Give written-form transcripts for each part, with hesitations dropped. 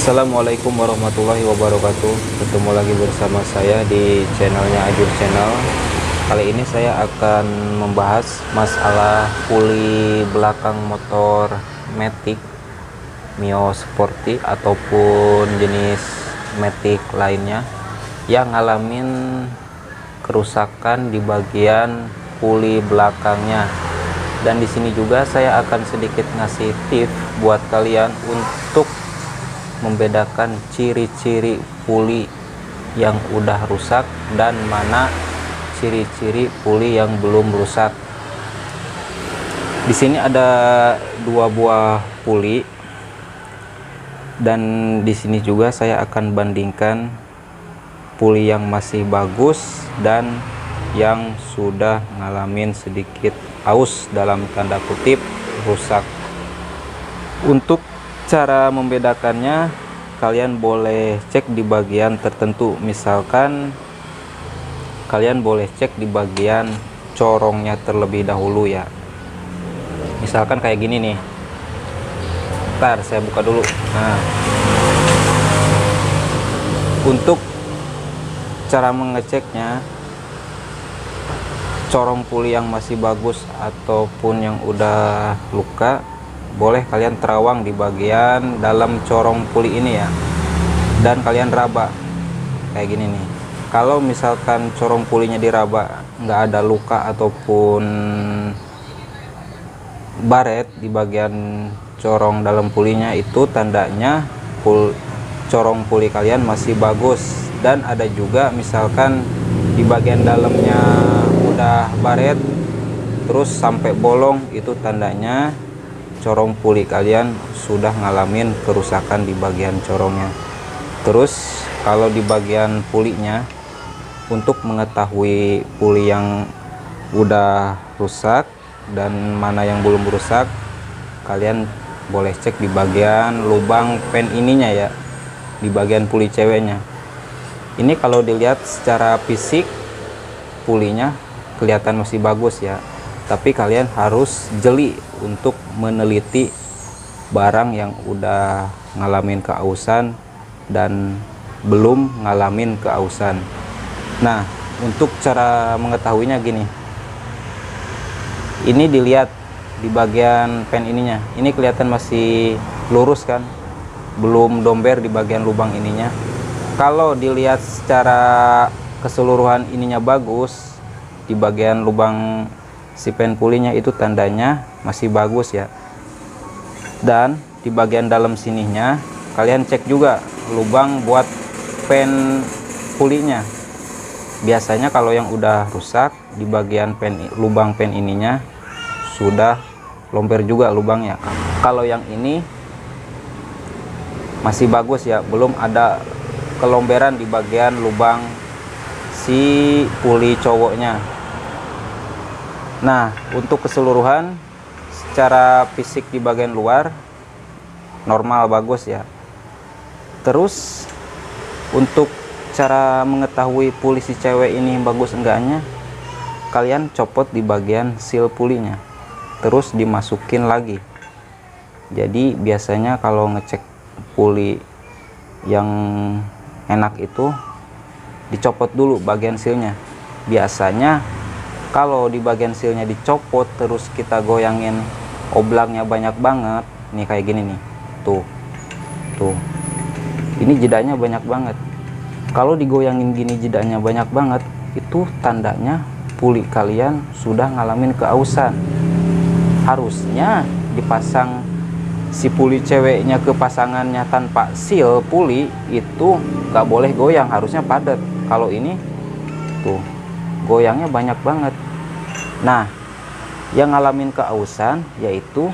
Assalamualaikum warahmatullahi wabarakatuh. Ketemu lagi bersama saya di channelnya Ajur Channel. Kali ini saya akan membahas masalah puli belakang motor Matic Mio Sporty ataupun jenis Matic lainnya yang ngalamin kerusakan di bagian puli belakangnya. Dan di sini juga saya akan sedikit ngasih tips buat kalian untuk membedakan ciri-ciri puli yang udah rusak dan mana ciri-ciri puli yang belum rusak. Di sini ada dua buah puli dan di sini juga saya akan bandingkan puli yang masih bagus dan yang sudah ngalamin sedikit aus dalam tanda kutip rusak. Untuk cara membedakannya, kalian boleh cek di bagian tertentu. Misalkan kalian boleh cek di bagian corongnya terlebih dahulu ya. Misalkan kayak gini nih. Ntar saya buka dulu. Nah, untuk cara mengeceknya, corong puli yang masih bagus ataupun yang udah luka, boleh kalian terawang di bagian dalam corong puli ini ya, dan kalian raba kayak gini nih. Kalau misalkan corong pulinya diraba nggak ada luka ataupun baret di bagian corong dalam pulinya, itu tandanya corong puli kalian masih bagus. Dan ada juga misalkan di bagian dalamnya udah baret terus sampai bolong, itu tandanya corong puli kalian sudah ngalamin kerusakan di bagian corongnya. Terus kalau di bagian pulinya, untuk mengetahui puli yang udah rusak dan mana yang belum rusak, kalian boleh cek di bagian lubang pen ininya ya, di bagian puli ceweknya. Ini kalau dilihat secara fisik pulinya kelihatan masih bagus ya, tapi kalian harus jeli untuk meneliti barang yang udah ngalamin keausan dan belum ngalamin keausan. Nah, untuk cara mengetahuinya gini, ini dilihat di bagian pen ininya, ini kelihatan masih lurus kan, belum domber di bagian lubang ininya. Kalau dilihat secara keseluruhan ininya bagus, di bagian lubang si pen pulinya itu tandanya masih bagus ya. Dan di bagian dalam sininya kalian cek juga lubang buat pen pulinya. Biasanya kalau yang udah rusak di bagian lubang pen ininya sudah lomper juga lubangnya. Kalau yang ini masih bagus ya, belum ada kelomberan di bagian lubang si puli cowoknya. Nah, untuk keseluruhan secara fisik di bagian luar normal bagus ya. Terus untuk cara mengetahui puli si cewek ini bagus enggaknya, kalian copot di bagian seal pulinya, terus dimasukin lagi. Jadi biasanya kalau ngecek puli yang enak itu dicopot dulu bagian sealnya. Biasanya kalau di bagian sealnya dicopot terus kita goyangin oblangnya banyak banget nih, kayak gini nih, tuh ini jedanya banyak banget. Kalau digoyangin gini jedanya banyak banget, itu tandanya puli kalian sudah ngalamin keausan. Harusnya dipasang si puli ceweknya ke pasangannya tanpa seal puli, itu nggak boleh goyang, harusnya padat. Kalau ini tuh goyangnya banyak banget. Nah, yang ngalamin keausan yaitu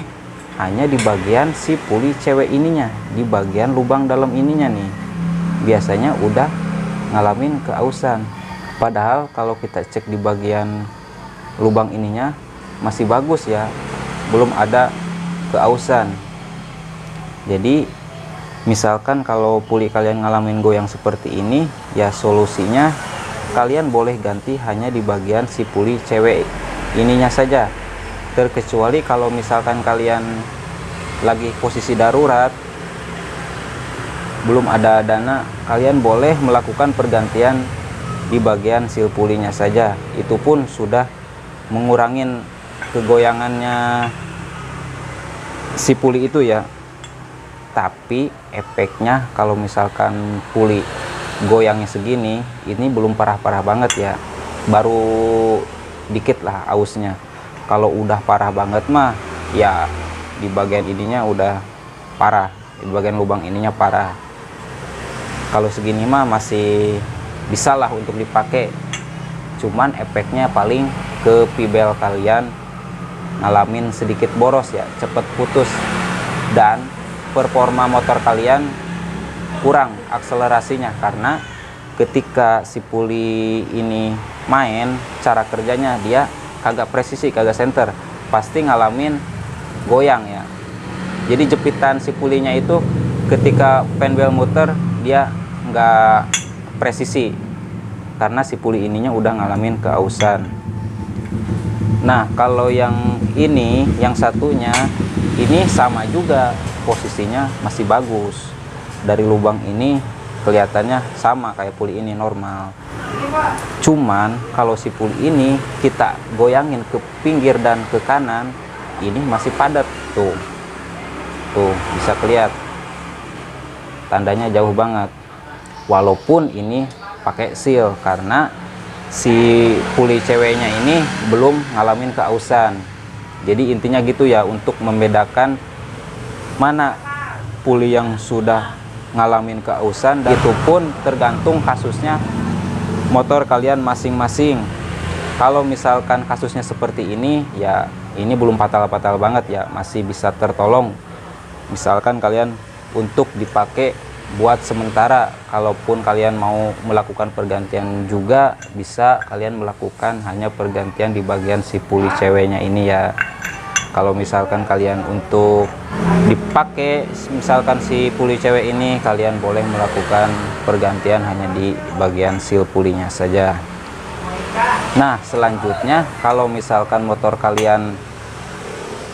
hanya di bagian si puli cewek ininya, di bagian lubang dalam ininya nih, biasanya udah ngalamin keausan. Padahal kalau kita cek di bagian lubang ininya masih bagus ya, belum ada keausan. Jadi misalkan kalau puli kalian ngalamin goyang seperti ini, ya solusinya kalian boleh ganti hanya di bagian si puli cewek ininya saja. Terkecuali kalau misalkan kalian lagi posisi darurat belum ada dana, kalian boleh melakukan pergantian di bagian seal pulinya saja. Itu pun sudah mengurangin kegoyangannya si puli itu ya. Tapi efeknya kalau misalkan puli goyangnya segini, ini belum parah-parah banget ya, baru dikit lah ausnya. Kalau udah parah banget mah ya di bagian ininya udah parah, di bagian lubang ininya parah. Kalau segini mah masih bisa lah untuk dipakai, cuman efeknya paling ke pibel kalian ngalamin sedikit boros ya, cepet putus, dan performa motor kalian kurang akselerasinya, karena ketika si puli ini main, cara kerjanya dia kagak presisi, kagak center, pasti ngalamin goyang ya. Jadi jepitan si pulinya itu ketika penbel muter dia nggak presisi, karena si puli ininya udah ngalamin keausan. Nah kalau yang ini, yang satunya ini sama juga, posisinya masih bagus. Dari lubang ini kelihatannya sama kayak puli ini normal. Cuman kalau si puli ini kita goyangin ke pinggir dan ke kanan, ini masih padat tuh. Tuh bisa kelihatan tandanya jauh banget. Walaupun ini pakai seal, karena si puli ceweknya ini belum ngalamin keausan. Jadi intinya gitu ya, untuk membedakan mana puli yang sudah ngalamin keausan, dan itu pun tergantung kasusnya motor kalian masing-masing. Kalau misalkan kasusnya seperti ini ya, ini belum fatal-fatal banget ya, masih bisa tertolong. Misalkan kalian untuk dipakai buat sementara, kalaupun kalian mau melakukan pergantian juga bisa, kalian melakukan hanya pergantian di bagian si puli ceweknya ini ya. Kalau misalkan kalian untuk dipakai misalkan si puli cewek ini, kalian boleh melakukan pergantian hanya di bagian seal pulinya saja. Nah selanjutnya, kalau misalkan motor kalian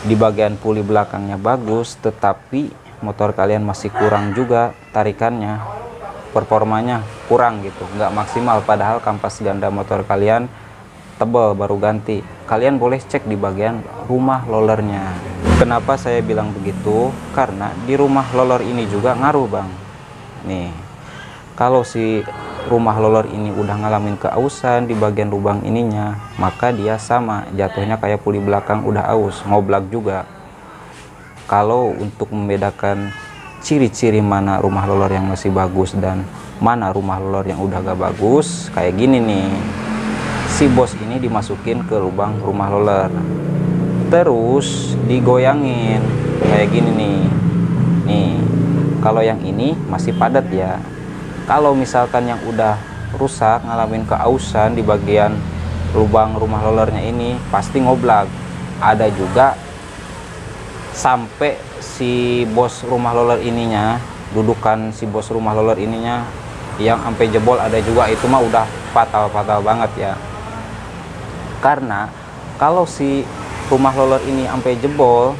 di bagian puli belakangnya bagus, tetapi motor kalian masih kurang juga tarikannya, performanya kurang gitu, nggak maksimal, padahal kampas ganda motor kalian tebal baru ganti, kalian boleh cek di bagian rumah rollernya. Kenapa saya bilang begitu? Karena di rumah roller ini juga ngaruh bang. Nih kalau si rumah roller ini udah ngalamin keausan di bagian lubang ininya, maka dia sama jatuhnya kayak puli belakang udah aus, ngoblak juga. Kalau untuk membedakan ciri-ciri mana rumah roller yang masih bagus dan mana rumah roller yang udah gak bagus, kayak gini nih. Si bos ini dimasukin ke lubang rumah roller, terus digoyangin kayak gini nih. Nih kalau yang ini masih padat ya. Kalau misalkan yang udah rusak, ngalamin keausan di bagian lubang rumah rollernya ini, pasti ngoblak. Ada juga sampai si bos rumah roller ininya, dudukan si bos rumah roller ininya yang sampai jebol ada juga. Itu mah udah fatal-fatal banget ya. Karena kalau si rumah roller ini sampai jebol,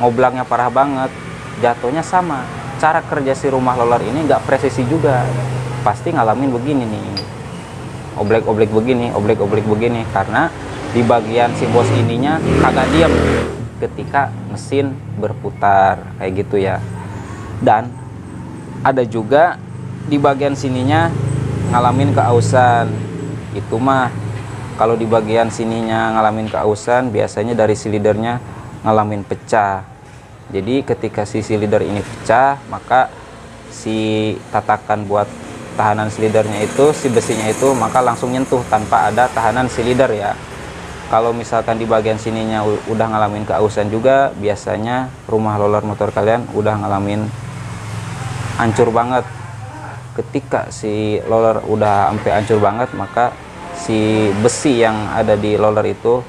ngoblaknya parah banget, jatuhnya sama. Cara kerja si rumah roller ini nggak presisi juga, pasti ngalamin begini nih, oblek-oblek begini, oblek-oblek begini, karena di bagian si bos ininya kagak diam ketika mesin berputar kayak gitu ya. Dan ada juga di bagian sininya ngalamin keausan. Itu mah kalau di bagian sininya ngalamin keausan, biasanya dari silidernya ngalamin pecah. Jadi ketika si silider ini pecah, maka si tatakan buat tahanan silidernya itu, si besinya itu, maka langsung nyentuh tanpa ada tahanan silider ya. Kalau misalkan di bagian sininya udah ngalamin keausan juga, biasanya rumah roller motor kalian udah ngalamin hancur banget. Ketika si roller udah sampai hancur banget, maka si besi yang ada di roller itu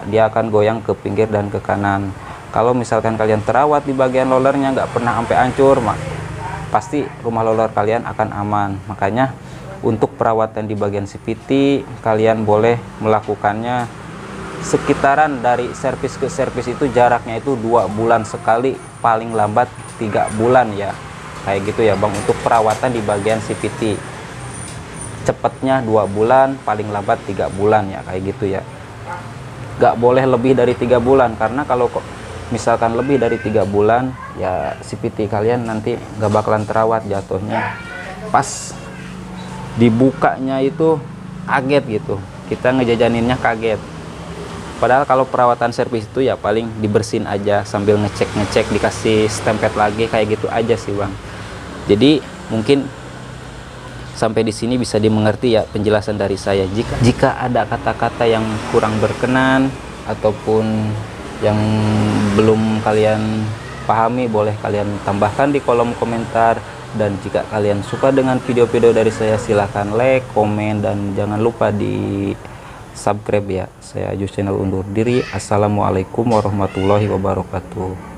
dia akan goyang ke pinggir dan ke kanan. Kalau misalkan kalian terawat di bagian rollernya, nggak pernah sampai hancur, pasti rumah roller kalian akan aman. Makanya untuk perawatan di bagian CVT, kalian boleh melakukannya sekitaran dari servis ke servis itu jaraknya itu 2 bulan sekali, paling lambat 3 bulan ya. kayak gitu ya Bang, untuk perawatan di bagian CVT. Cepatnya 2 bulan, paling lambat 3 bulan ya, kayak gitu ya. Gak boleh lebih dari 3 bulan, karena kalau misalkan lebih dari 3 bulan ya CVT kalian nanti gak bakalan terawat, jatuhnya pas dibukanya itu kaget gitu, kita ngejajaninnya kaget. Padahal kalau perawatan servis itu ya paling dibersihin aja sambil ngecek dikasih stempet lagi, kayak gitu aja sih Bang. Jadi mungkin sampai di sini bisa dimengerti ya penjelasan dari saya. Jika ada kata-kata yang kurang berkenan ataupun yang belum kalian pahami, boleh kalian tambahkan di kolom komentar. Dan jika kalian suka dengan video-video dari saya, silahkan like, komen, dan jangan lupa di subscribe ya. Saya Ajus Channel undur diri. Assalamualaikum warahmatullahi wabarakatuh.